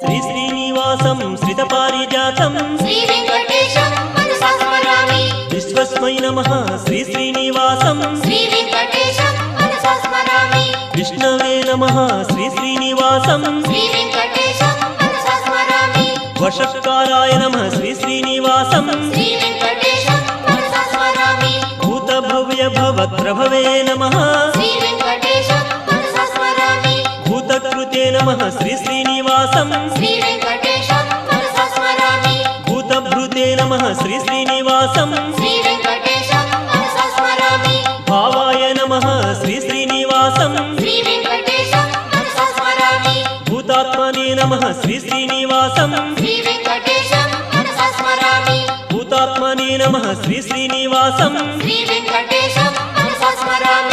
श्री श्रीनिवासं श्रितपारिजातं श्री वेंकटेशं मनसा स्मरामि। विश्वस्मै नमः श्री श्रीनिवासं श्री वेंकटेशं मनसा स्मरामि। विष्णवे नमः श्री श्रीनिवासं श्री वेंकटेशं मनसा स्मरामि। वषट्काराय नमः श्री श्रीनिवासं श्री वेंकटेशं मनसा स्मरामि। भूतभव्य भवत्रभवे नमः श्री वेंकटेशं मनसा स्मरामि। भूतकृते नमः श्री श्रीनिवासं श्री वेंकटेशं मनसा स्मरामि। भूतभृते नमः श्री श्रीनिवासं श्री वेंकटेशं मनसा स्मरामि। भावाय नमः श्री श्रीनिवासं श्री वेंकटेशं मनसा स्मरामि। भूतात्मने नमः श्री श्रीनिवासं श्री वेंकटेशं मनसा स्मरामि। भूतात्मने नमः श्री श्रीनिवासं श्री वेंकटेशं मनसा स्मरामि।